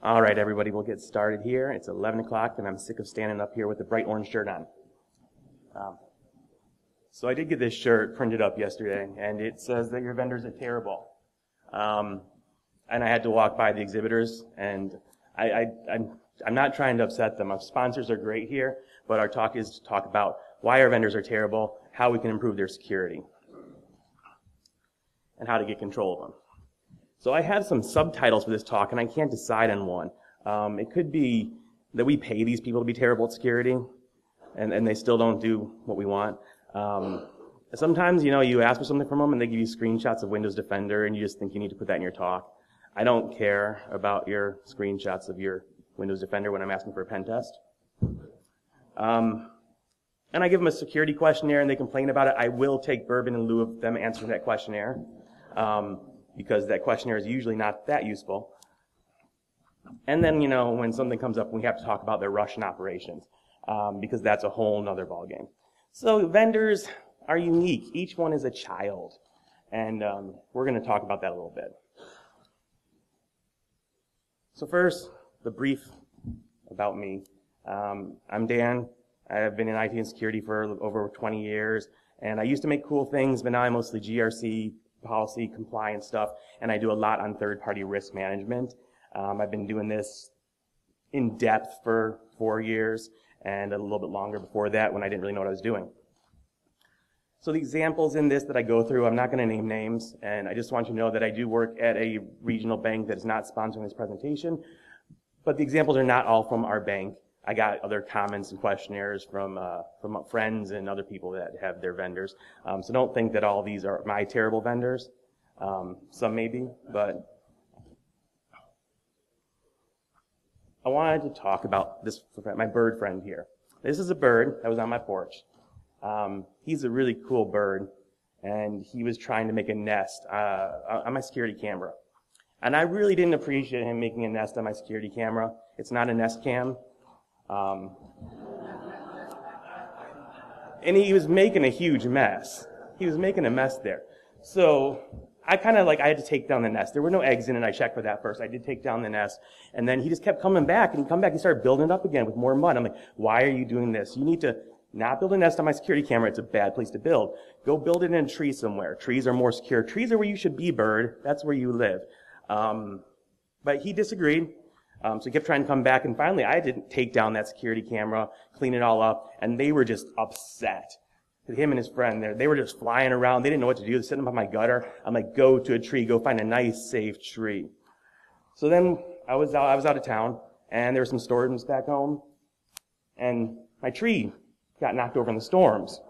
All right, everybody, we'll get started here. It's 11 o'clock, and I'm sick of standing up here with a bright orange shirt on. So I did get this shirt printed up yesterday, and it says that your vendors are terrible. And I had to walk by the exhibitors, and I'm not trying to upset them. Our sponsors are great here, but our talk is to talk about why our vendors are terrible, how we can improve their security, and how to get control of them. So I have some subtitles for this talk, and I can't decide on one. It could be that we pay these people to be terrible at security, and they still don't do what we want. Sometimes, you ask for something from them, and they give you screenshots of Windows Defender, and you just think you need to put that in your talk. I don't care about your screenshots of your Windows Defender when I'm asking for a pen test. And I give them a security questionnaire, and they complain about it. I will take bourbon in lieu of them answering that questionnaire. Because that questionnaire is usually not that useful. And then, when something comes up, we have to talk about their Russian operations, because that's a whole nother ballgame. So vendors are unique. Each one is a child. And we're going to talk about that a little bit. So first, the brief about me. I'm Dan. I've been in IT and security for over 20 years. And I used to make cool things, but now I'm mostly GRC, policy, compliance stuff, and I do a lot on third-party risk management. I've been doing this in depth for 4 years, and a little bit longer before that when I didn't really know what I was doing. So the examples in this that I go through, I'm not going to name names, and I just want you to know that I do work at a regional bank that is not sponsoring this presentation, but the examples are not all from our bank. I got other comments and questionnaires from friends and other people that have their vendors. So don't think that all these are my terrible vendors. Some maybe, but I wanted to talk about this, my bird friend here. This is a bird that was on my porch. He's a really cool bird, and he was trying to make a nest on my security camera. And I really didn't appreciate him making a nest on my security camera. It's not a Nest Cam. And he was making a huge mess. He was making a mess there. So I had to take down the nest. There were no eggs in it. I checked for that first. I did take down the nest. And then he just kept coming back, and he started building it up again with more mud. I'm like, why are you doing this? You need to not build a nest on my security camera. It's a bad place to build. Go build it in a tree somewhere. Trees are more secure. Trees are where you should be, bird. That's where you live. But he disagreed. So he kept trying to come back, and finally I didn't take down that security camera, clean it all up, and they were just upset. Him and his friend there, they were just flying around. They didn't know what to do. They're sitting up on my gutter. I'm like, go to a tree, go find a nice, safe tree. So then I was out of town, and there were some storms back home, and my tree got knocked over in the storms.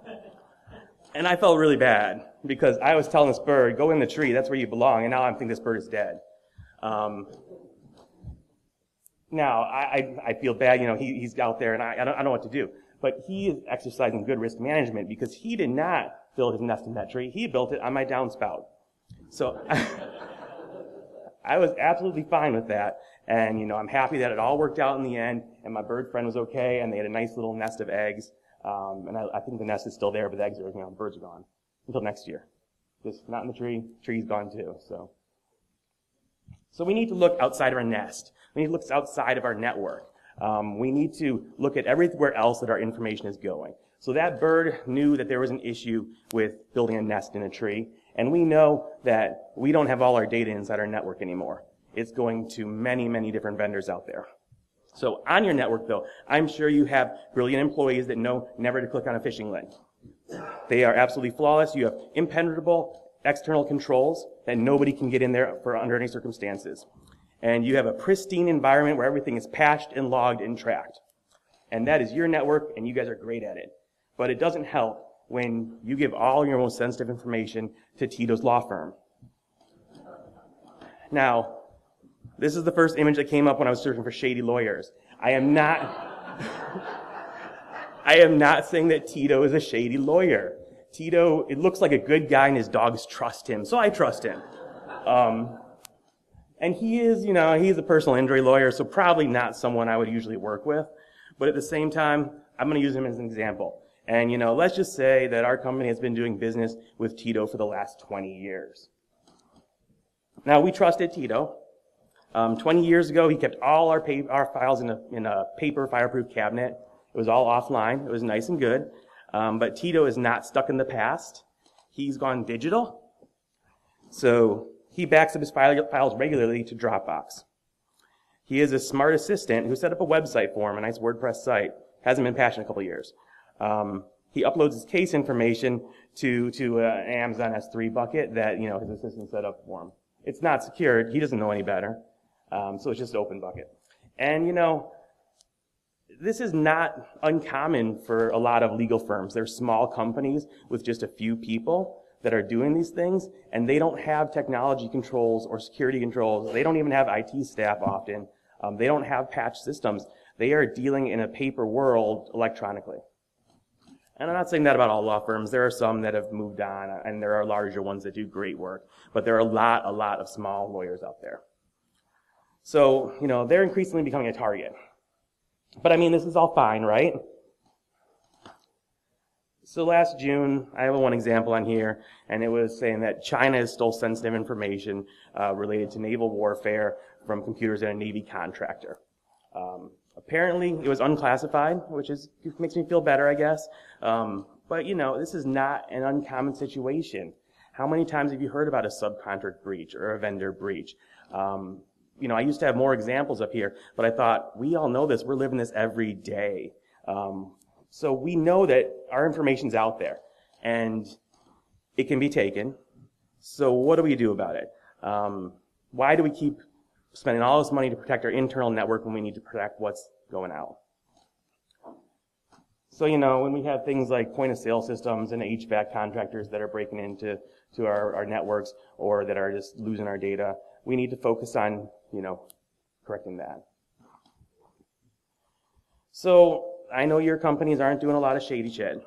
And I felt really bad, because I was telling this bird, go in the tree, that's where you belong, and now I think this bird is dead. Now, I feel bad, he's out there, and I don't know what to do. But he is exercising good risk management, because he did not build his nest in that tree. He built it on my downspout. So I was absolutely fine with that. And, I'm happy that it all worked out in the end, and my bird friend was okay, and they had a nice little nest of eggs. And I think the nest is still there, but the eggs are, the birds are gone until next year. Just not in the tree. Tree's gone too, So we need to look outside of our nest. We need to look outside of our network. We need to look at everywhere else that our information is going. So that bird knew that there was an issue with building a nest in a tree, and we know that we don't have all our data inside our network anymore. It's going to many, many different vendors out there. So on your network, though, I'm sure you have brilliant employees that know never to click on a phishing link. They are absolutely flawless. You have impenetrable external controls that nobody can get in there under any circumstances. And you have a pristine environment where everything is patched and logged and tracked. And that is your network, and you guys are great at it. But it doesn't help when you give all your most sensitive information to Tito's law firm. Now, this is the first image that came up when I was searching for shady lawyers. I am not saying that Tito is a shady lawyer. Tito, it looks like a good guy, and his dogs trust him, so I trust him. And he is, he's a personal injury lawyer, so probably not someone I would usually work with. But at the same time, I'm going to use him as an example. And, let's just say that our company has been doing business with Tito for the last 20 years. Now, we trusted Tito. 20 years ago, he kept all our files in a paper fireproof cabinet. It was all offline. It was nice and good. But Tito is not stuck in the past. He's gone digital. So he backs up his files regularly to Dropbox. He is a smart assistant who set up a website for him, a nice WordPress site. Hasn't been patched in a couple of years. He uploads his case information to an Amazon S3 bucket that, his assistant set up for him. It's not secured. He doesn't know any better. So it's just an open bucket. And, this is not uncommon for a lot of legal firms. They're small companies with just a few people that are doing these things, and they don't have technology controls or security controls. They don't even have IT staff often. They don't have patch systems. They are dealing in a paper world electronically. And I'm not saying that about all law firms. There are some that have moved on, and there are larger ones that do great work. But there are a lot of small lawyers out there. So, they're increasingly becoming a target. But this is all fine, right? So last June, I have one example on here, and it was saying that China has stole sensitive information related to naval warfare from computers at a Navy contractor. Apparently, it was unclassified, which makes me feel better, I guess. But, this is not an uncommon situation. How many times have you heard about a subcontract breach or a vendor breach? I used to have more examples up here, but I thought, we all know this. We're living this every day. So we know that our information's out there, and it can be taken. So what do we do about it? Why do we keep spending all this money to protect our internal network when we need to protect what's going out? So, when we have things like point-of-sale systems and HVAC contractors that are breaking into our networks or that are just losing our data, we need to focus on, correcting that. So, I know your companies aren't doing a lot of shady shit.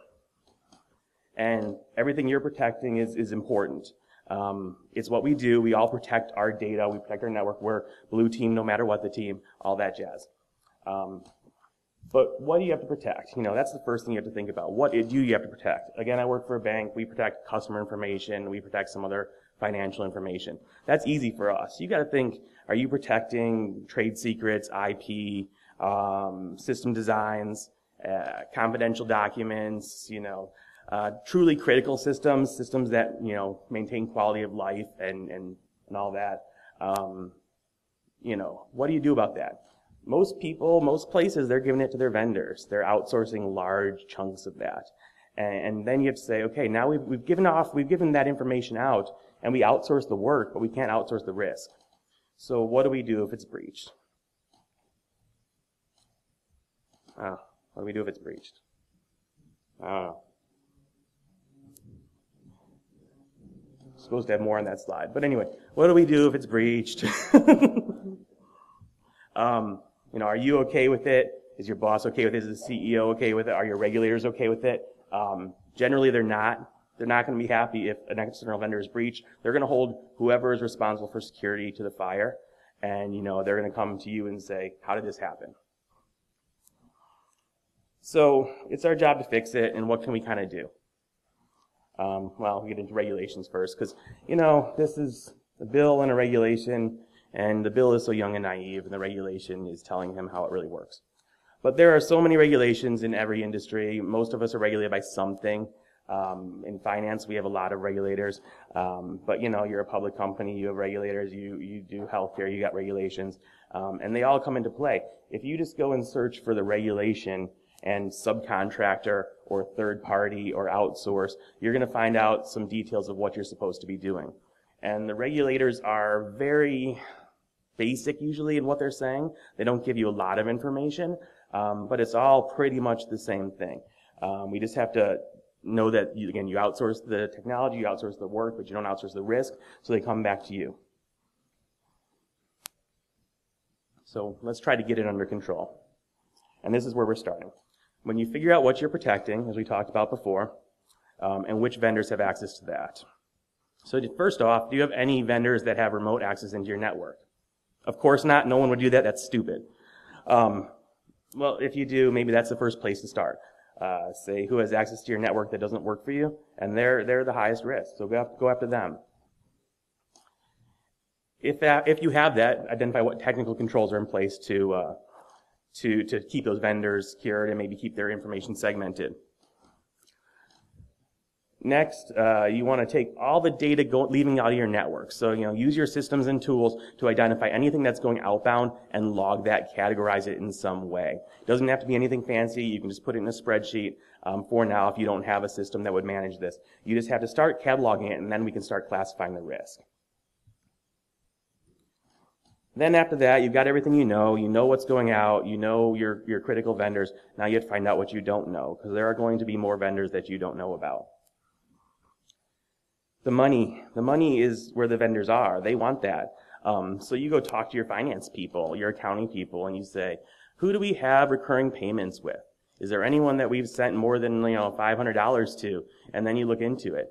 And everything you're protecting is important. It's what we do. We all protect our data. We protect our network. We're blue team no matter what the team, all that jazz. But what do you have to protect? That's the first thing you have to think about. What do you have to protect? Again, I work for a bank. We protect customer information. We protect some other financial information. That's easy for us. You got to think, are you protecting trade secrets, IP, system designs, confidential documents, truly critical systems that, maintain quality of life and all that. What do you do about that? Most people, most places, they're giving it to their vendors. They're outsourcing large chunks of that. And then you have to say, okay, now we've given that information out, and we outsource the work, but we can't outsource the risk. So what do we do if it's breached? What do we do if it's breached? I don't know. Supposed to have more on that slide. But anyway, what do we do if it's breached? Are you okay with it? Is your boss okay with it? Is the CEO okay with it? Are your regulators okay with it? Generally, they're not. They're not going to be happy if an external vendor is breached. They're going to hold whoever is responsible for security to the fire, and they're going to come to you and say, "How did this happen?" So it's our job to fix it, and what can we kind of do? Well, we get into regulations first, because this is a bill and a regulation, and the bill is so young and naive, and the regulation is telling him how it really works. But there are so many regulations in every industry. Most of us are regulated by something. In finance, we have a lot of regulators. But you're a public company, you have regulators, you do healthcare, you got regulations, and they all come into play. If you just go and search for the regulation and subcontractor or third party or outsource, you're going to find out some details of what you're supposed to be doing. And the regulators are very basic usually in what they're saying. They don't give you a lot of information, but it's all pretty much the same thing. We just have to know that, you outsource the technology, you outsource the work, but you don't outsource the risk, so they come back to you. So let's try to get it under control. And this is where we're starting. When you figure out what you're protecting, as we talked about before, and which vendors have access to that. So first off, do you have any vendors that have remote access into your network? Of course not. No one would do that. That's stupid. Well, if you do, maybe that's the first place to start. Say who has access to your network that doesn't work for you, and they're the highest risk. So go after them. If you have that, identify what technical controls are in place to keep those vendors secured and maybe keep their information segmented. Next, you want to take all the data leaving out of your network. So, use your systems and tools to identify anything that's going outbound and log that, categorize it in some way. It doesn't have to be anything fancy. You can just put it in a spreadsheet for now if you don't have a system that would manage this. You just have to start cataloging it, and then we can start classifying the risk. Then after that, you've got everything you know what's going out, you know your critical vendors. Now you have to find out what you don't know, because there are going to be more vendors that you don't know about. The money is where the vendors are. They want that. So you go talk to your finance people, your accounting people, and you say, who do we have recurring payments with? Is there anyone that we've sent more than $500 to? And then you look into it.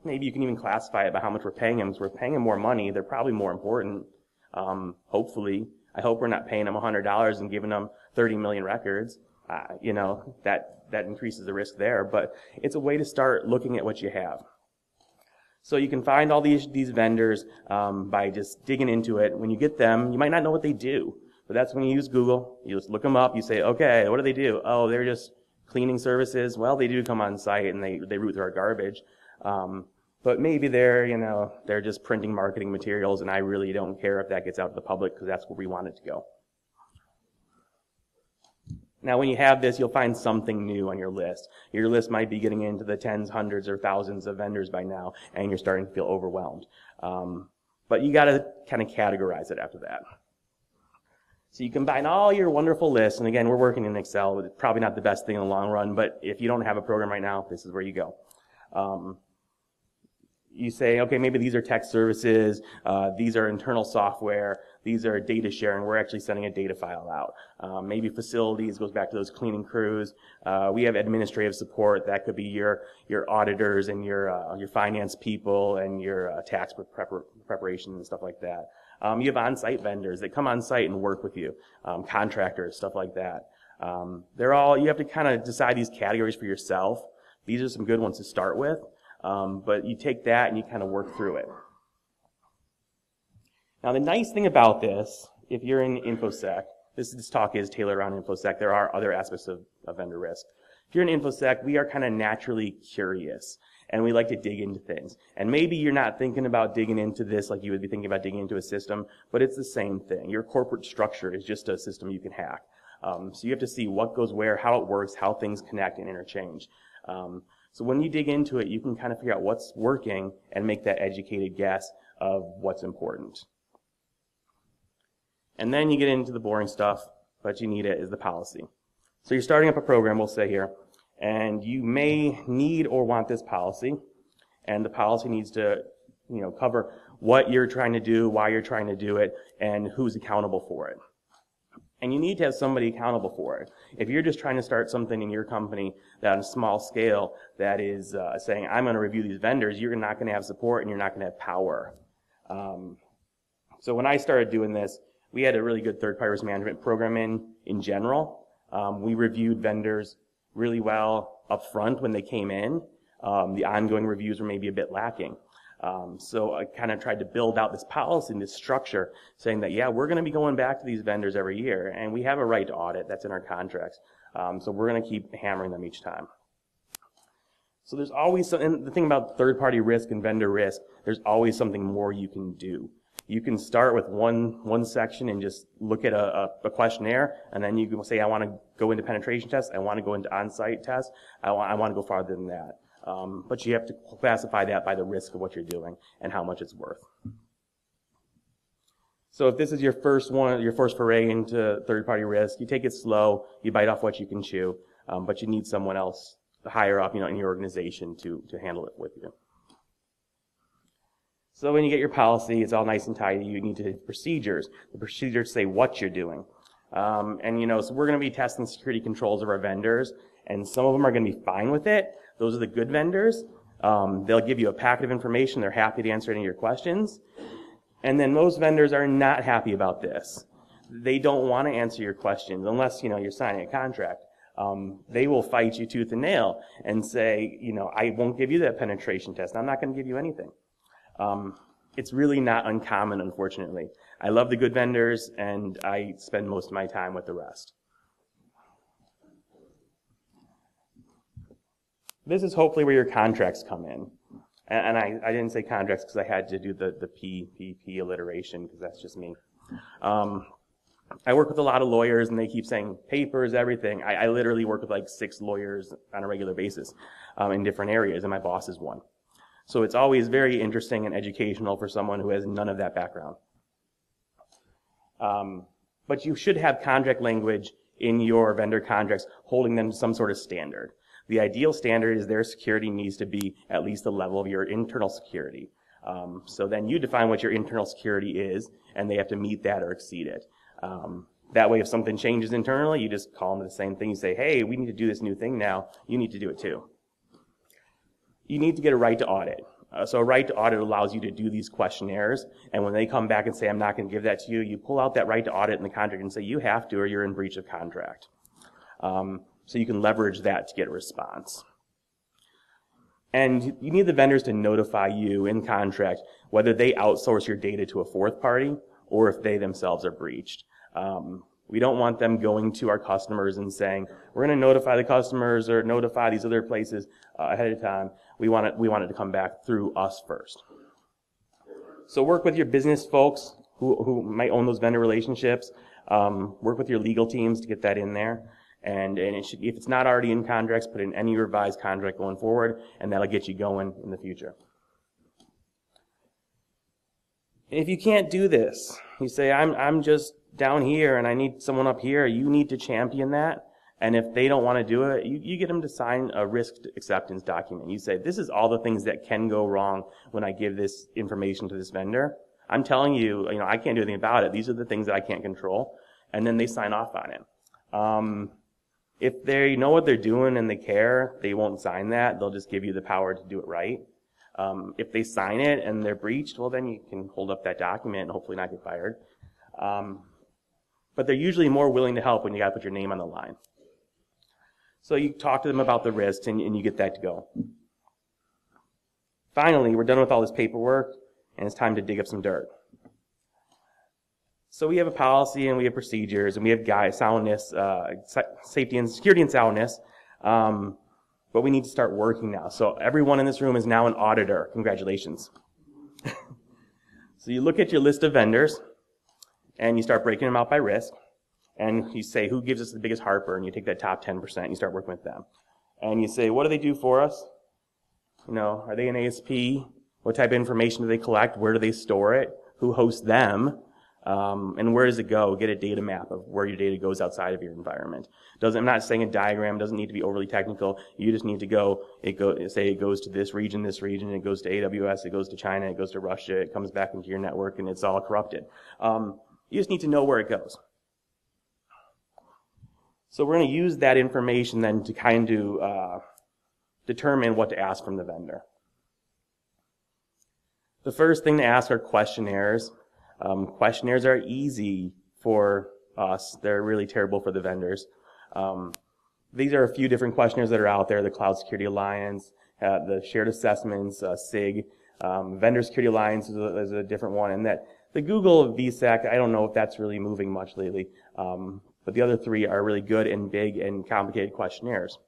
Maybe you can even classify it by how much we're paying them. Because we're paying them more money, they're probably more important. Hopefully, I hope we're not paying them $100 and giving them 30 million records. That increases the risk there. But it's a way to start looking at what you have. So you can find all these vendors by just digging into it. When you get them, you might not know what they do, but that's when you use Google. You just look them up. You say, okay, what do they do? Oh, they're just cleaning services. Well, they do come on site and they root through our garbage. But maybe they're just printing marketing materials, and I really don't care if that gets out to the public because that's where we want it to go. Now, when you have this, you'll find something new on your list. Your list might be getting into the tens, hundreds, or thousands of vendors by now, and you're starting to feel overwhelmed. But you got to kind of categorize it after that. So you combine all your wonderful lists, and again, we're working in Excel. It's probably not the best thing in the long run, but if you don't have a program right now, this is where you go. You say, okay, maybe these are tech services, these are internal software, these are data sharing. We're actually sending a data file out. Maybe facilities goes back to those cleaning crews. We have administrative support. That could be your auditors and your finance people and your tax preparation and stuff like that. You have on-site vendors that come on site and work with you, contractors, stuff like that. You have to kind of decide these categories for yourself. These are some good ones to start with. But you take that and you kind of work through it. Now, the nice thing about this, if you're in InfoSec, this talk is tailored around InfoSec. There are other aspects of vendor risk. If you're in InfoSec, we are kind of naturally curious, and we like to dig into things. And maybe you're not thinking about digging into this like you would be thinking about digging into a system, but it's the same thing. Your corporate structure is just a system you can hack. So you have to see what goes where, how it works, how things connect and interchange. So when you dig into it, you can kind of figure out what's working and make that educated guess of what's important. And then you get into the boring stuff, but you need it, is the policy. So you're starting up a program, we'll say here, and you may need or want this policy, and the policy needs to, cover what you're trying to do, why you're trying to do it, and who's accountable for it. And you need to have somebody accountable for it. If you're just trying to start something in your company that on a small scale that is saying, I'm going to review these vendors, you're not going to have support and you're not going to have power. So when I started doing this, we had a really good third-party risk management program in general. We reviewed vendors really well up front when they came in. The ongoing reviews were maybe a bit lacking. So I kind of tried to build out this policy and this structure saying that, yeah, we're going to be going back to these vendors every year, and we have a right to audit. That's in our contracts. So we're going to keep hammering them each time. So there's always, and the thing about third-party risk and vendor risk, there's always something more you can do. You can start with one section and just look at a questionnaire, and then you can say, I want to go into penetration tests, I want to go into on-site tests, I want to go farther than that. But you have to classify that by the risk of what you're doing and how much it's worth. So if this is your first foray into third-party risk, you take it slow, you bite off what you can chew, but you need someone else higher up, in your organization to handle it with you. So when you get your policy, it's all nice and tidy. You need to have procedures. The procedures say what you're doing. So we're going to be testing security controls of our vendors, and some of them are going to be fine with it. Those are the good vendors. They'll give you a packet of information. They're happy to answer any of your questions. And then most vendors are not happy about this. They don't want to answer your questions unless, you're signing a contract. They will fight you tooth and nail and say, I won't give you that penetration test. I'm not going to give you anything. It's really not uncommon, unfortunately. I love the good vendors, and I spend most of my time with the rest. This is hopefully where your contracts come in. And I didn't say contracts because I had to do the PPP alliteration, because that's just me. I work with a lot of lawyers, and they keep saying papers, everything. I literally work with like 6 lawyers on a regular basis in different areas, and my boss is one. So it's always very interesting and educational for someone who has none of that background. But you should have contract language in your vendor contracts holding them to some sort of standard. The ideal standard is their security needs to be at least the level of your internal security. So then you define what your internal security is, and they have to meet that or exceed it. That way, if something changes internally, you just call them the same thing. You say, hey, we need to do this new thing now. You need to do it too. You need to get a right to audit. So a right to audit allows you to do these questionnaires, and when they come back and say, I'm not going to give that to you, you pull out that right to audit in the contract and say, you have to, or you're in breach of contract. So you can leverage that to get a response. And you need the vendors to notify you in contract whether they outsource your data to a fourth party or if they themselves are breached. We don't want them going to our customers and saying, we're going to notify the customers or notify these other places ahead of time. We want it to come back through us first. So work with your business folks who might own those vendor relationships. Work with your legal teams to get that in there. And it should, if it's not already in contracts, put in any revised contract going forward, and that'll get you going in the future. And if you can't do this, you say, I'm just down here and I need someone up here, you need to champion that. And if they don't want to do it, you get them to sign a risk acceptance document. You say, this is all the things that can go wrong when I give this information to this vendor. I'm telling you, I can't do anything about it. These are the things that I can't control. And then they sign off on it. If they know what they're doing and they care, they won't sign that. They'll just give you the power to do it right. If they sign it and they're breached, well, then you can hold up that document and hopefully not get fired. But they're usually more willing to help when you got to put your name on the line. So you talk to them about the risks and you get that to go. Finally, we're done with all this paperwork and it's time to dig up some dirt. So we have a policy and we have procedures and we have soundness, safety and security and soundness, but we need to start working now. So everyone in this room is now an auditor. Congratulations. So you look at your list of vendors and you start breaking them out by risk, and you say, who gives us the biggest heartburn? And you take that top 10% and you start working with them. And you say, what do they do for us? Are they an ASP? What type of information do they collect? Where do they store it? Who hosts them? And where does it go? Get a data map of where your data goes outside of your environment. I'm not saying a diagram doesn't need to be overly technical. You just need to say it goes to this region, it goes to AWS, it goes to China, it goes to Russia, it comes back into your network, and it's all corrupted. You just need to know where it goes. So we're going to use that information then to kind of determine what to ask from the vendor. The first thing to ask are questionnaires. Questionnaires are easy for us. They're really terrible for the vendors. These are a few different questionnaires that are out there. The Cloud Security Alliance, the Shared Assessments, SIG. Vendor Security Alliance is a different one. And that the Google VSAC, I don't know if that's really moving much lately. But the other 3 are really good and big and complicated questionnaires.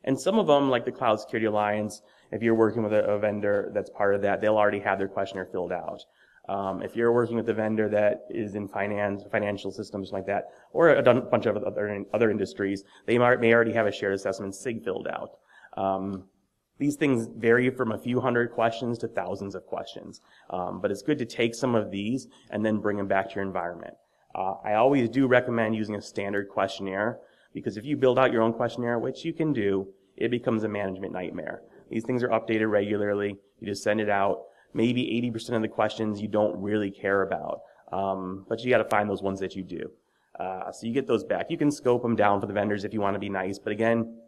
And some of them, like the Cloud Security Alliance, if you're working with a vendor that's part of that, they'll already have their questionnaire filled out. If you're working with a vendor that is in financial systems like that, or a bunch of other industries, they may already have a shared assessment SIG filled out. These things vary from a few hundred questions to thousands of questions. But it's good to take some of these and then bring them back to your environment. I always do recommend using a standard questionnaire, because if you build out your own questionnaire, which you can do, it becomes a management nightmare. These things are updated regularly. You just send it out. Maybe 80% of the questions you don't really care about, but you got to find those ones that you do. So you get those back. You can scope them down for the vendors if you want to be nice, but again,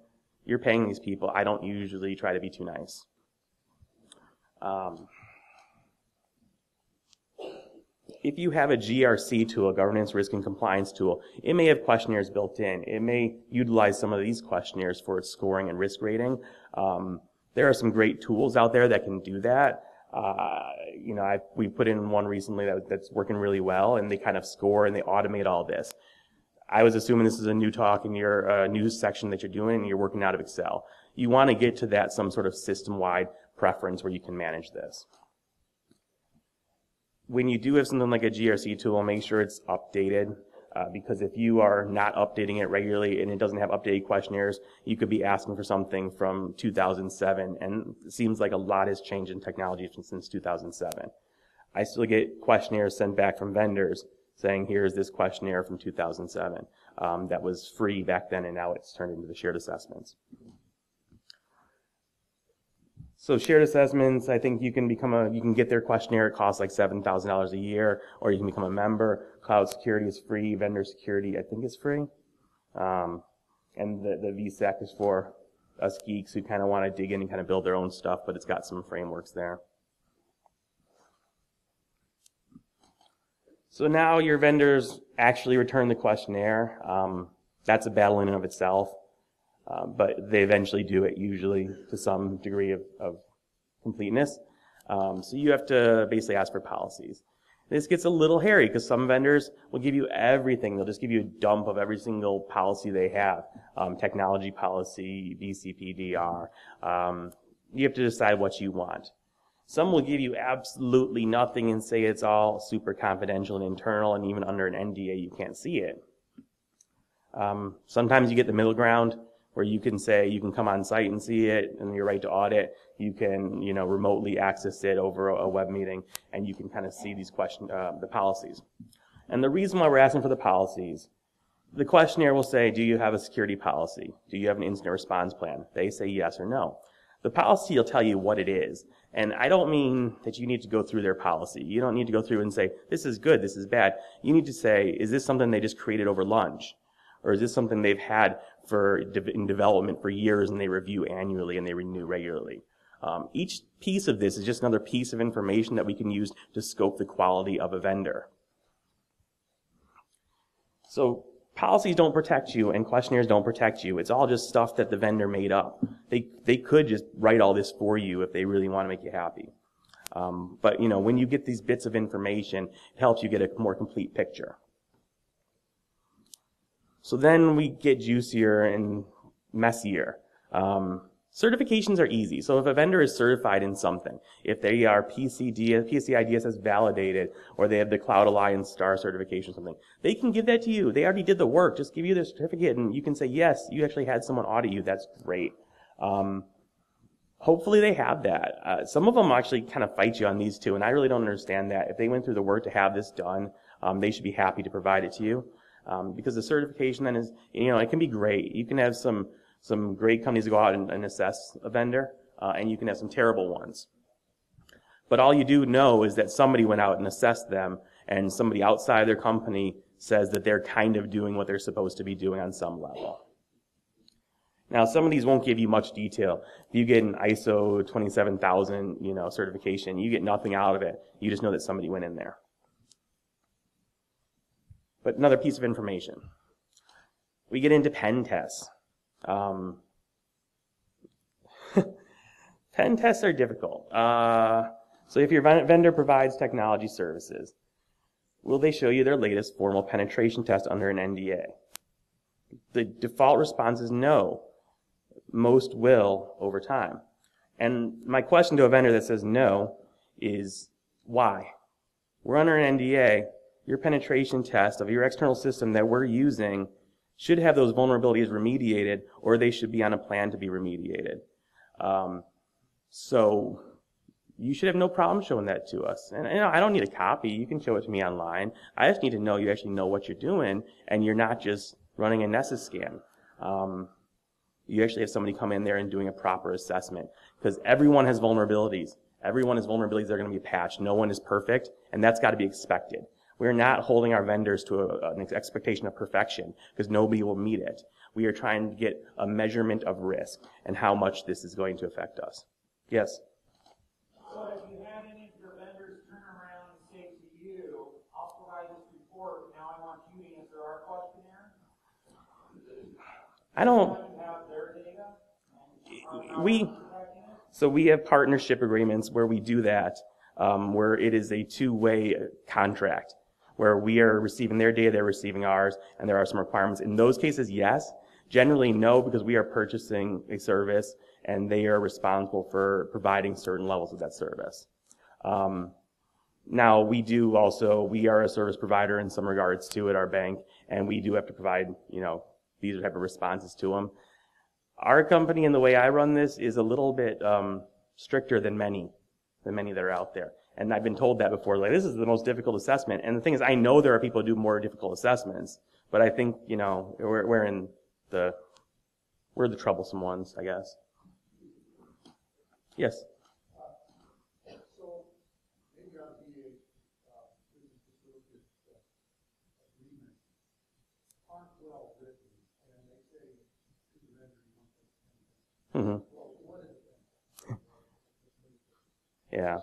you're paying these people. I don't usually try to be too nice. If you have a GRC tool, a governance, risk, and compliance tool, it may have questionnaires built in. It may utilize some of these questionnaires for its scoring and risk rating. There are some great tools out there that can do that. We put in one recently that's working really well, and they kind of score and they automate all this. I was assuming this is a new talk in your news section that you're doing, and you're working out of Excel. You want to get to that some sort of system-wide preference where you can manage this. When you do have something like a GRC tool, make sure it's updated, because if you are not updating it regularly and it doesn't have updated questionnaires, you could be asking for something from 2007, and it seems like a lot has changed in technology since 2007. I still get questionnaires sent back from vendors saying, here's this questionnaire from 2007 that was free back then, and now it's turned into the shared assessments. So shared assessments, I think you can get their questionnaire. It costs like $7,000 a year, or you can become a member. Cloud security is free. Vendor security, I think, is free. And the VSEC is for us geeks who kind of want to dig in and kind of build their own stuff, but it's got some frameworks there. So now your vendors actually return the questionnaire. That's a battle in and of itself. But they eventually do it, usually to some degree of completeness. So you have to basically ask for policies. This gets a little hairy because some vendors will give you everything. They'll just give you a dump of every single policy they have. Technology policy, BCPDR. You have to decide what you want. Some will give you absolutely nothing and say it's all super confidential and internal, and even under an NDA you can't see it. Sometimes you get the middle ground, where you can say you can come on site and see it, and your right to audit. You can, remotely access it over a web meeting, and you can kind of see these the policies. And the reason why we're asking for the policies, the questionnaire will say, do you have a security policy? Do you have an incident response plan? They say yes or no. The policy will tell you what it is. And I don't mean that you need to go through their policy. You don't need to go through and say, this is good, this is bad. You need to say, is this something they just created over lunch? Or is this something they've had in development for years, and they review annually and they renew regularly? Each piece of this is just another piece of information that we can use to scope the quality of a vendor. So policies don't protect you, and questionnaires don't protect you. It's all just stuff that the vendor made up. They could just write all this for you if they really want to make you happy. But when you get these bits of information, it helps you get a more complete picture. So then we get juicier and messier. Certifications are easy. So if a vendor is certified in something, if they are PCI DSS validated, or they have the Cloud Alliance Star certification or something, they can give that to you. They already did the work. Just give you their certificate, and you can say, yes, you actually had someone audit you. That's great. Hopefully they have that. Some of them actually kind of fight you on these two, and I really don't understand that. If they went through the work to have this done, they should be happy to provide it to you. Because the certification then is, it can be great. You can have some great companies go out and assess a vendor, and you can have some terrible ones. But all you do know is that somebody went out and assessed them, and somebody outside their company says that they're kind of doing what they're supposed to be doing on some level. Now, some of these won't give you much detail. If you get an ISO 27000, certification, you get nothing out of it. You just know that somebody went in there. But another piece of information. We get into pen tests. Pen tests are difficult. So if your vendor provides technology services, will they show you their latest formal penetration test under an NDA? The default response is no. Most will over time. And my question to a vendor that says no is, why? We're under an NDA. Your penetration test of your external system that we're using should have those vulnerabilities remediated, or they should be on a plan to be remediated. So you should have no problem showing that to us. And I don't need a copy. You can show it to me online. I just need to know you actually know what you're doing, and you're not just running a Nessus scan. You actually have somebody come in there and doing a proper assessment, because everyone has vulnerabilities. Everyone has vulnerabilities that are going to be patched. No one is perfect, and that's got to be expected. We're not holding our vendors to an expectation of perfection, because nobody will meet it. We are trying to get a measurement of risk and how much this is going to affect us. Yes? So if you had any of your vendors turn around and say to you, I'll provide this report, now I want you to answer our questionnaire? I don't... You have their data? So we have partnership agreements where we do that, where it is a two-way contract, where we are receiving their data, they're receiving ours, and there are some requirements. In those cases, yes. Generally, no, because we are purchasing a service, and they are responsible for providing certain levels of that service. Now, we are a service provider in some regards too at our bank, and we do have to provide, these type of responses to them. Our company and the way I run this is a little bit stricter than many that are out there. And I've been told that before, like, this is the most difficult assessment. And the thing is, I know there are people who do more difficult assessments, but I think, we're the troublesome ones, I guess. Yes? So, maybe on the business associate agreement, aren't well written, and they say to the vendor, you want this. Well, what is it? Yeah.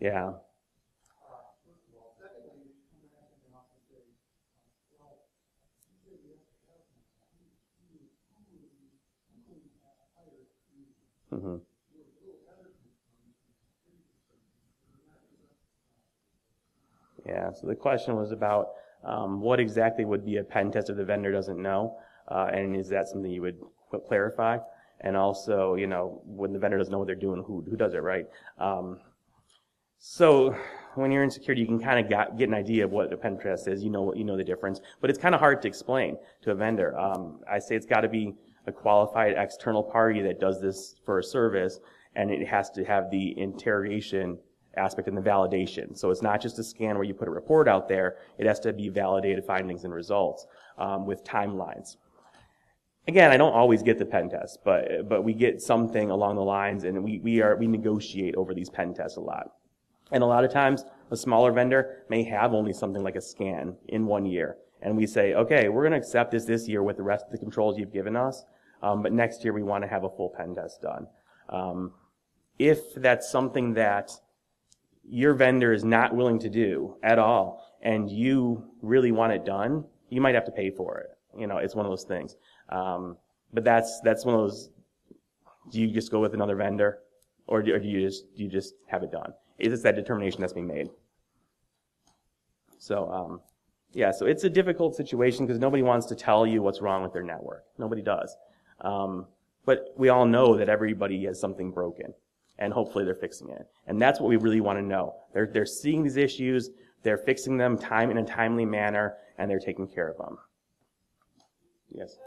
Yeah. First of all, secondly, you come back and often say, well, you said you have to help me. Who will you hire to do this? Yeah, so the question was about what exactly would be a pen test if the vendor doesn't know, and is that something you would clarify? And also, when the vendor doesn't know what they're doing, who does it, right? So when you're in security, you can kind of get an idea of what a pen test is. You know the difference, but it's kind of hard to explain to a vendor. I say it's got to be a qualified external party that does this for a service, and it has to have the interrogation aspect and the validation. So it's not just a scan where you put a report out there. It has to be validated findings and results with timelines. Again, I don't always get the pen test, but we get something along the lines, and we negotiate over these pen tests a lot. And a lot of times, a smaller vendor may have only something like a scan in 1 year. And we say, okay, we're going to accept this year with the rest of the controls you've given us, but next year we want to have a full pen test done. If that's something that your vendor is not willing to do at all, and you really want it done, you might have to pay for it. It's one of those things. But that's one of those, do you just go with another vendor, or do you just have it done? It's that determination that's being made. So, so it's a difficult situation because nobody wants to tell you what's wrong with their network. Nobody does. But we all know that everybody has something broken, and hopefully they're fixing it. And that's what we really want to know. They're seeing these issues, they're fixing them in a timely manner, and they're taking care of them. Yes?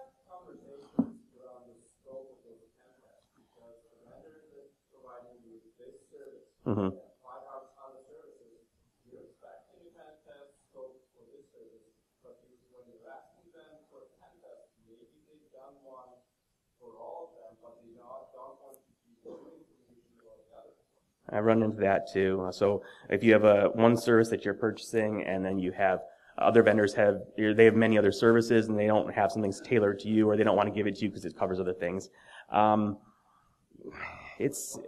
Mm-hmm. I run into that too. So if you have one service that you're purchasing, and then you have other vendors they have many other services, and they don't have something tailored to you, or they don't want to give it to you because it covers other things. It's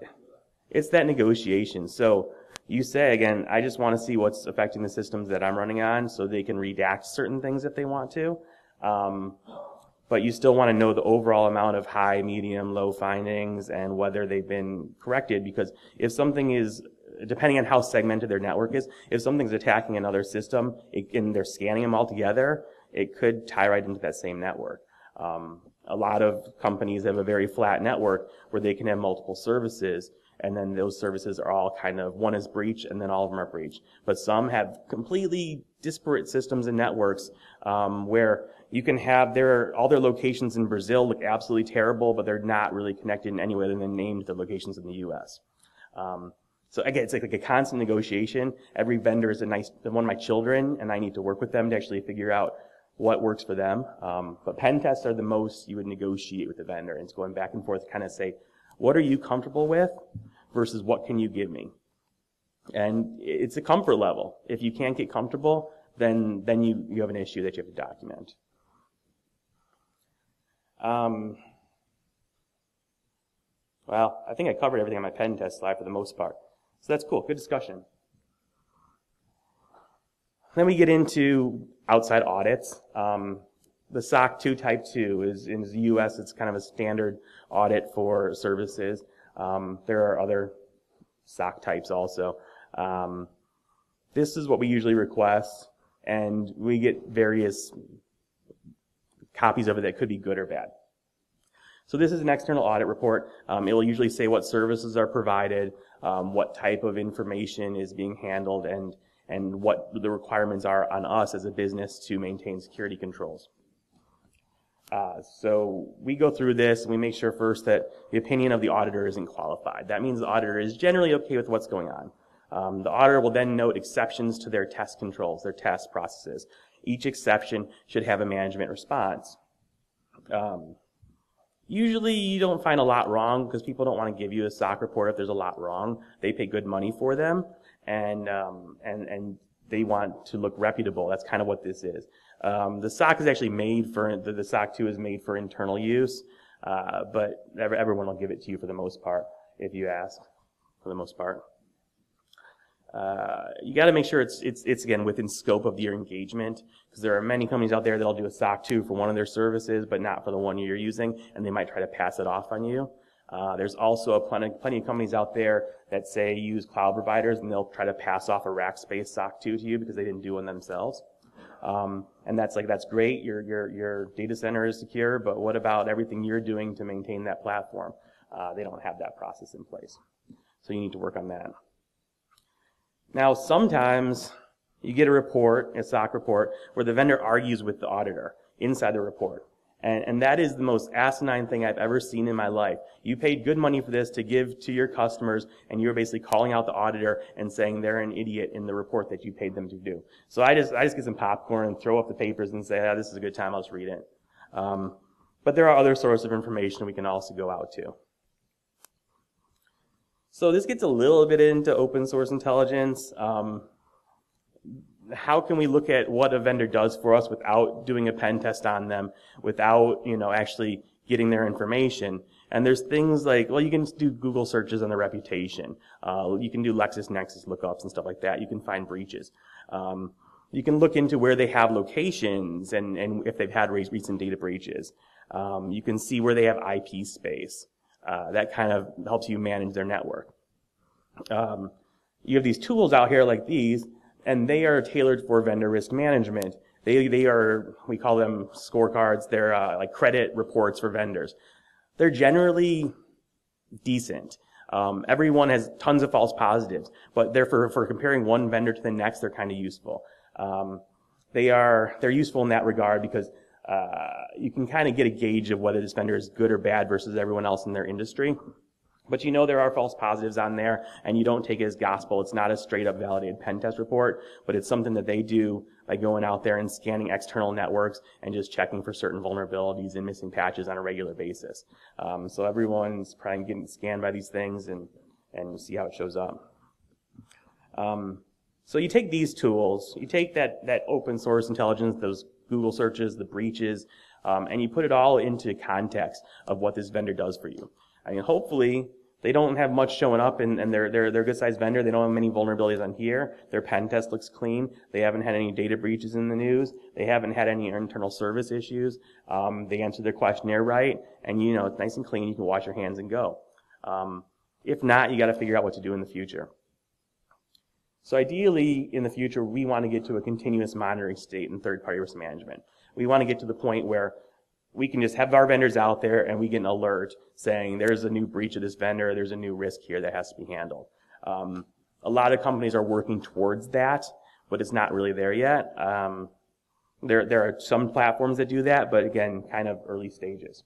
that negotiation. So you say, again, I just want to see what's affecting the systems that I'm running on, so they can redact certain things if they want to. But you still want to know the overall amount of high, medium, low findings and whether they've been corrected, because if something is, depending on how segmented their network is, if something's attacking another system and they're scanning them all together, it could tie right into that same network. A lot of companies have a very flat network where they can have multiple services, and then those services are all kind of, one is breached and then all of them are breached. But some have completely disparate systems and networks where you can have all their locations in Brazil look absolutely terrible, but they're not really connected in any way other than named the locations in the U.S. So again, it's like a constant negotiation. Every vendor is one of my children, and I need to work with them to actually figure out what works for them. But pen tests are the most you would negotiate with the vendor. And it's going back and forth to kind of say, what are you comfortable with versus what can you give me? And it's a comfort level. If you can't get comfortable, then you have an issue that you have to document. Well, I think I covered everything on my pen test slide for the most part. So that's cool. Good discussion. Then we get into outside audits. The SOC 2 Type 2 is in the U.S. It's kind of a standard audit for services. There are other SOC types also. This is what we usually request, and we get various copies of it that could be good or bad. So this is an external audit report. It will usually say what services are provided, what type of information is being handled, and what the requirements are on us as a business to maintain security controls. So we go through this and we make sure first that the opinion of the auditor isn't qualified. That means the auditor is generally okay with what's going on. The auditor will then note exceptions to their test controls, their test processes. Each exception should have a management response. Usually you don't find a lot wrong because people don't want to give you a SOC report if there's a lot wrong. They pay good money for them, and they want to look reputable. That's kind of what this is. The SOC is actually made for, the SOC 2 is made for internal use, but everyone will give it to you for the most part if you ask, for the most part. You got to make sure it's again within scope of your engagement, because there are many companies out there that'll do a SOC 2 for one of their services, but not for the one you're using, and they might try to pass it off on you. There's also plenty of companies out there that say use cloud providers, and they'll try to pass off a Rackspace SOC 2 to you because they didn't do one themselves. And that's great. Your data center is secure, but what about everything you're doing to maintain that platform? They don't have that process in place, so you need to work on that. Now, sometimes you get a report, a SOC report, where the vendor argues with the auditor inside the report. And that is the most asinine thing I've ever seen in my life. You paid good money for this to give to your customers, and you're basically calling out the auditor and saying they're an idiot in the report that you paid them to do. So I just get some popcorn and throw up the papers and say, this is a good time, I'll just read it. But there are other sources of information we can also go out to. So this gets a little bit into open source intelligence. How can we look at what a vendor does for us without doing a pen test on them, without, actually getting their information? And there's things like, well, you can do Google searches on their reputation. You can do LexisNexis lookups and stuff like that. You can find breaches. You can look into where they have locations and if they've had recent data breaches. You can see where they have IP space. That kind of helps you manage their network. You have these tools out here like these, and they are tailored for vendor risk management. They are, we call them scorecards. They're like credit reports for vendors. They're generally decent. Everyone has tons of false positives, but they're for comparing one vendor to the next, they're kind of useful. They're useful in that regard because you can kind of get a gauge of whether this vendor is good or bad versus everyone else in their industry. But there are false positives on there, and you don't take it as gospel. It's not a straight-up validated pen test report, but it's something that they do by going out there and scanning external networks and just checking for certain vulnerabilities and missing patches on a regular basis. So everyone's probably getting scanned by these things, and you see how it shows up. So you take these tools, you take that open source intelligence, those Google searches, the breaches, and you put it all into context of what this vendor does for you. I mean, hopefully, they don't have much showing up, and they're a good-sized vendor. They don't have many vulnerabilities on here. Their pen test looks clean. They haven't had any data breaches in the news. They haven't had any internal service issues. They answered their questionnaire right, and it's nice and clean. You can wash your hands and go. If not, you got to figure out what to do in the future. So ideally, in the future, we want to get to a continuous monitoring state in third-party risk management. We want to get to the point where we can just have our vendors out there and we get an alert saying there's a new breach of this vendor, there's a new risk here that has to be handled. A lot of companies are working towards that, but it's not really there yet. There are some platforms that do that, but again, kind of early stages.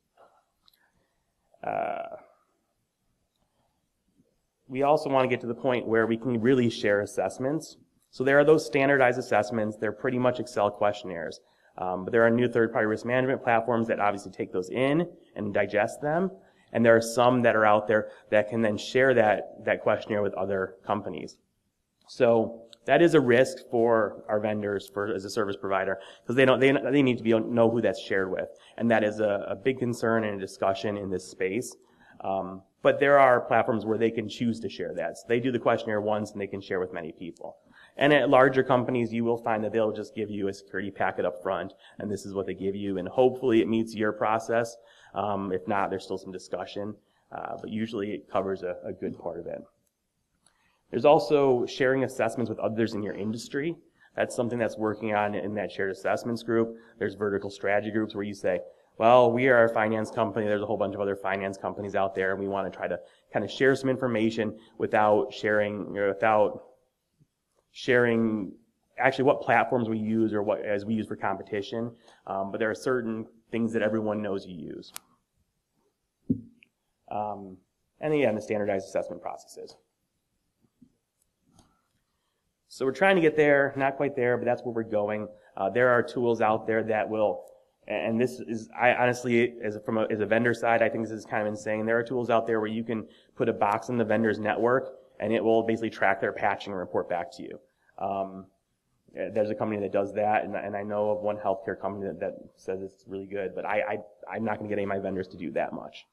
We also want to get to the point where we can really share assessments. So there are those standardized assessments. They're pretty much Excel questionnaires. But there are new third-party risk management platforms that obviously take those in and digest them. And there are some that are out there that can then share that questionnaire with other companies. So that is a risk for our vendors as a service provider, because they need to know who that's shared with. And that is a big concern and a discussion in this space. But there are platforms where they can choose to share that. So they do the questionnaire once and they can share with many people. And at larger companies, you will find that they'll just give you a security packet up front, and this is what they give you, and hopefully it meets your process. If not, there's still some discussion, but usually it covers a good part of it. There's also sharing assessments with others in your industry. That's something that's working on in that shared assessments group. There's vertical strategy groups where you say, well, we are a finance company, there's a whole bunch of other finance companies out there, and we want to try to kind of share some information without sharing actually what platforms we use or what as we use for competition. But there are certain things that everyone knows you use. And again, the standardized assessment processes. So we're trying to get there, not quite there, but that's where we're going. There are tools out there that will, and this is, I honestly, as a vendor side, I think this is kind of insane. There are tools out there where you can put a box in the vendor's network, and it will basically track their patching and report back to you. There's a company that does that, and I know of one healthcare company that says it's really good, but I'm not going to get any of my vendors to do that much.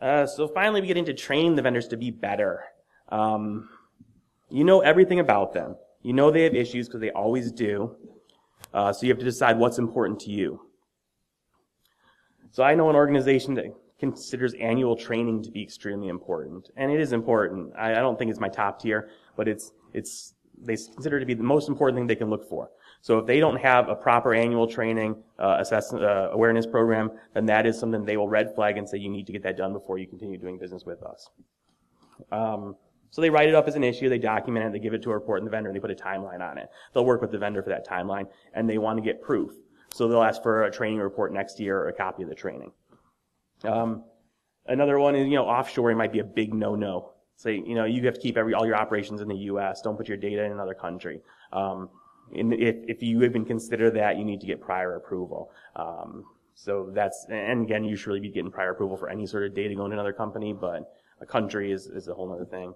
So finally we get into training the vendors to be better. You know everything about them. You know they have issues because they always do. So you have to decide what's important to you. So I know an organization that considers annual training to be extremely important, and it is important. I don't think it's my top tier, but they consider it to be the most important thing they can look for. So if they don't have a proper annual training awareness program, then that is something they will red flag and say you need to get that done before you continue doing business with us. So they write it up as an issue, they document it, they give it to a report in the vendor, and they put a timeline on it. They'll work with the vendor for that timeline, and they want to get proof. So they'll ask for a training report next year or a copy of the training. Another one is, offshoring might be a big no-no. Say, you have to keep all your operations in the U.S. Don't put your data in another country. If you even consider that, you need to get prior approval. So and again, you should really be getting prior approval for any sort of data going to another company, but a country is a whole other thing.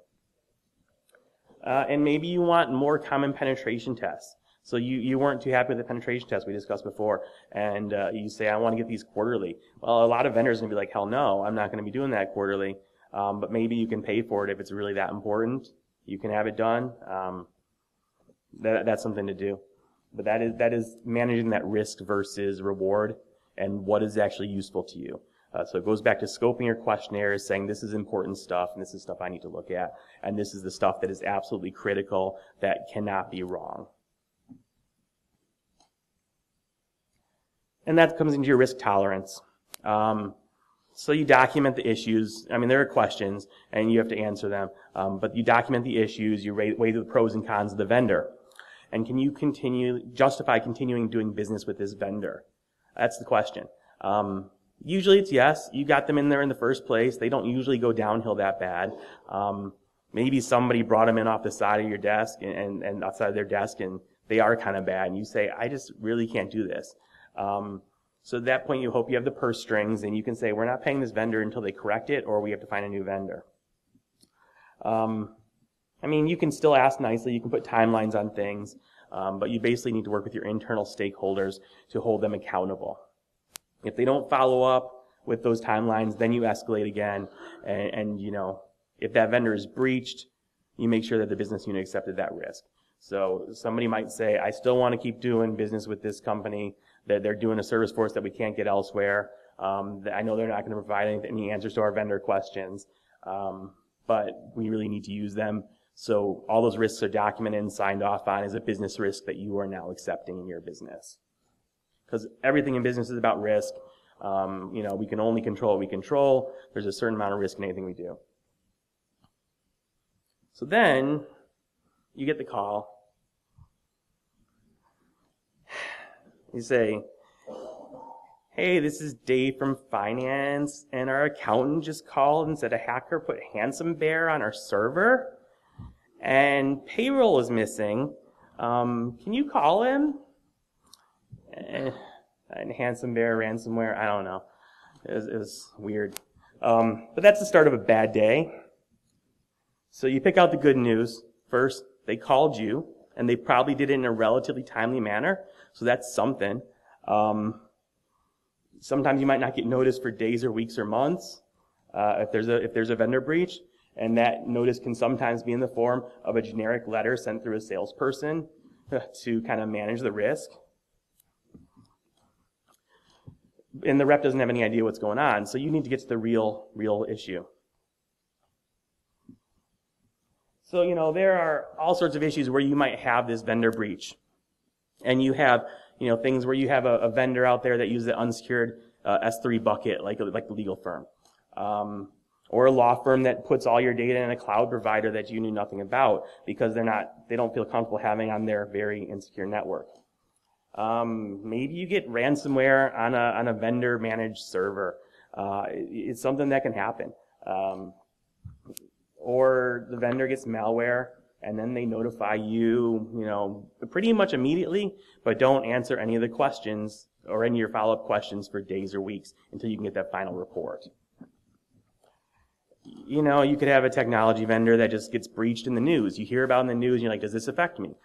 And maybe you want more common penetration tests. So you weren't too happy with the penetration test we discussed before, and you say, I want to get these quarterly. Well, a lot of vendors are going to be like, hell no, I'm not going to be doing that quarterly. But maybe you can pay for it if it's really that important. You can have it done. That's something to do. But that is managing that risk versus reward and what is actually useful to you. So it goes back to scoping your questionnaires, saying this is important stuff and this is stuff I need to look at, and this is the stuff that is absolutely critical that cannot be wrong. And that comes into your risk tolerance. So you document the issues. There are questions, and you have to answer them. But you document the issues, you weigh the pros and cons of the vendor. And can you justify continuing doing business with this vendor? That's the question. Usually it's yes. You got them in there in the first place. They don't usually go downhill that bad. Maybe somebody brought them in off the side of your desk and outside of their desk, and they are kind of bad. And you say, I just really can't do this. So at that point, you hope you have the purse strings, and you can say, we're not paying this vendor until they correct it, or we have to find a new vendor. You can still ask nicely. You can put timelines on things, but you basically need to work with your internal stakeholders to hold them accountable. If they don't follow up with those timelines, then you escalate again, and if that vendor is breached, you make sure that the business unit accepted that risk. So somebody might say, I still want to keep doing business with this company, that they're doing a service for us that we can't get elsewhere. I know they're not going to provide any answers to our vendor questions, but we really need to use them. So all those risks are documented and signed off on as a business risk that you are now accepting in your business. Because everything in business is about risk. We can only control what we control. There's a certain amount of risk in anything we do. So then you get the call. You say, hey, this is Dave from finance, and our accountant just called and said a hacker put Handsome Bear on our server, and payroll is missing. Can you call him? And Handsome Bear ransomware, I don't know. It was weird. But that's the start of a bad day. So you pick out the good news. First, they called you, and they probably did it in a relatively timely manner. So that's something. Sometimes you might not get noticed for days or weeks or months if there's a vendor breach. And that notice can sometimes be in the form of a generic letter sent through a salesperson to kind of manage the risk. And the rep doesn't have any idea what's going on, so you need to get to the real issue. So, there are all sorts of issues where you might have this vendor breach. And you have, things where you have a vendor out there that uses an unsecured S3 bucket, like the legal firm. Or a law firm that puts all your data in a cloud provider that you knew nothing about because they don't feel comfortable having on their very insecure network. Maybe you get ransomware on a vendor managed server. It's something that can happen. Or the vendor gets malware and then they notify you, pretty much immediately, but don't answer any of the questions or any of your follow-up questions for days or weeks until you can get that final report. You could have a technology vendor that just gets breached in the news. You hear about it in the news and you're like, does this affect me?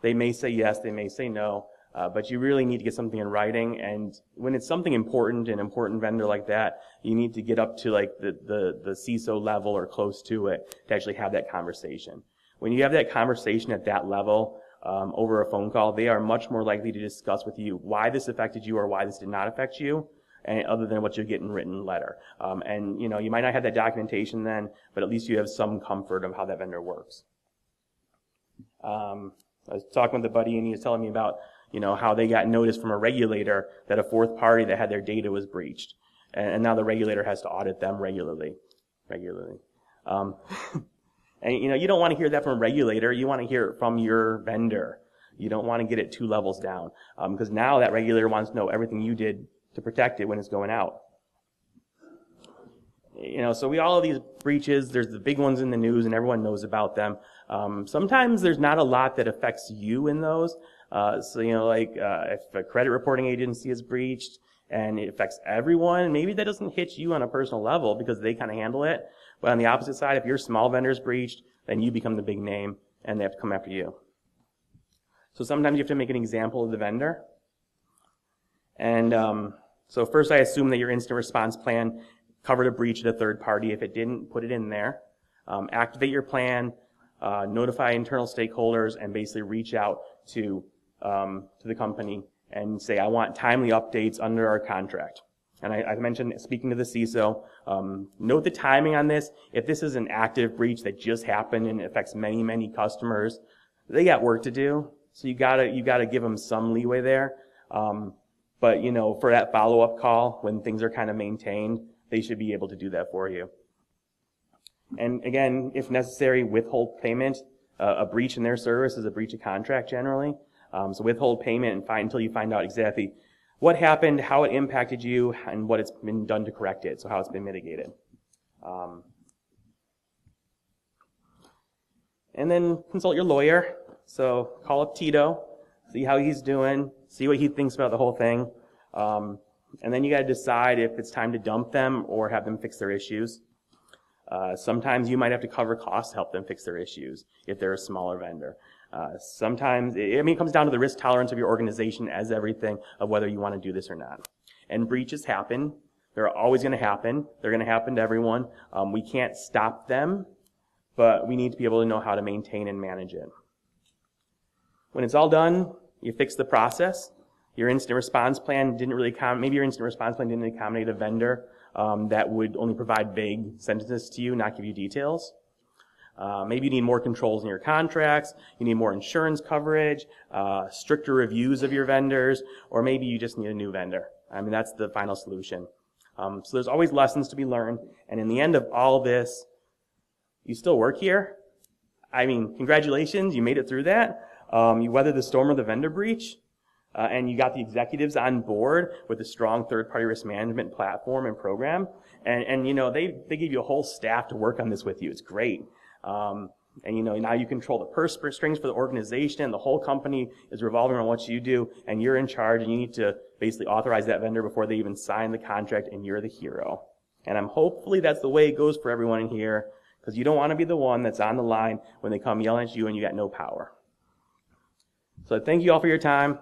They may say yes, they may say no, but you really need to get something in writing. And when it's something important, an important vendor like that, you need to get up to like the CISO level or close to it to actually have that conversation. When you have that conversation at that level, over a phone call, they are much more likely to discuss with you why this affected you or why this did not affect you, and other than what you get in written letter. And you might not have that documentation then, but at least you have some comfort of how that vendor works. I was talking with a buddy and he was telling me about, how they got notice from a regulator that a fourth party that had their data was breached. And now the regulator has to audit them regularly. And you don't want to hear that from a regulator. You want to hear it from your vendor. You don't want to get it 2 levels down. Because now that regulator wants to know everything you did to protect it when it's going out. So we all have these breaches. There's the big ones in the news and everyone knows about them. Sometimes there's not a lot that affects you in those. If a credit reporting agency is breached and it affects everyone, maybe that doesn't hit you on a personal level because they kind of handle it. But on the opposite side, if your small vendor is breached, then you become the big name and they have to come after you. So sometimes you have to make an example of the vendor. And so first I assume that your incident response plan covered a breach at a third party. If it didn't, put it in there. Activate your plan, notify internal stakeholders, and basically reach out to the company and say, I want timely updates under our contract. And I mentioned speaking to the CISO, note the timing on this. If this is an active breach that just happened and it affects many, many customers, they got work to do. So you gotta give them some leeway there. But for that follow-up call, when things are kind of maintained, they should be able to do that for you. And again, if necessary, withhold payment. A breach in their service is a breach of contract generally. So withhold payment until you find out exactly what happened, how it impacted you, and what it's been done to correct it, so how it's been mitigated. And then consult your lawyer. So call up Tito, see how he's doing, see what he thinks about the whole thing. And then you got to decide if it's time to dump them or have them fix their issues. Sometimes you might have to cover costs to help them fix their issues if they're a smaller vendor. Sometimes, it comes down to the risk tolerance of your organization as everything of whether you want to do this or not. And breaches happen. They're always going to happen. They're going to happen to everyone. We can't stop them, but we need to be able to know how to maintain and manage it. When it's all done, you fix the process. Your incident response plan didn't really maybe your incident response plan didn't accommodate a vendor that would only provide vague sentences to you, not give you details. Maybe you need more controls in your contracts, you need more insurance coverage, stricter reviews of your vendors, or maybe you just need a new vendor. That's the final solution. So there's always lessons to be learned, and in the end of all this, you still work here. Congratulations, you made it through that. You weathered the storm of the vendor breach. And you got the executives on board with a strong third-party risk management platform and program. And they give you a whole staff to work on this with you. It's great. And now you control the purse strings for the organization. The whole company is revolving around what you do, and you're in charge, and you need to basically authorize that vendor before they even sign the contract, and you're the hero. And hopefully that's the way it goes for everyone in here, because you don't want to be the one that's on the line when they come yelling at you and you got no power. So thank you all for your time.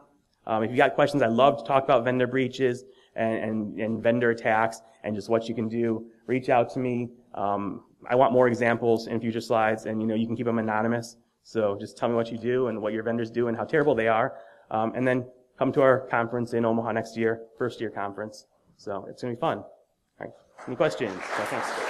If you got questions, I'd love to talk about vendor breaches and vendor attacks and just what you can do. Reach out to me. I want more examples in future slides, and you can keep them anonymous. So just tell me what you do and what your vendors do and how terrible they are. And then come to our conference in Omaha next year, first year conference. So it's going to be fun. All right. Any questions? So thanks.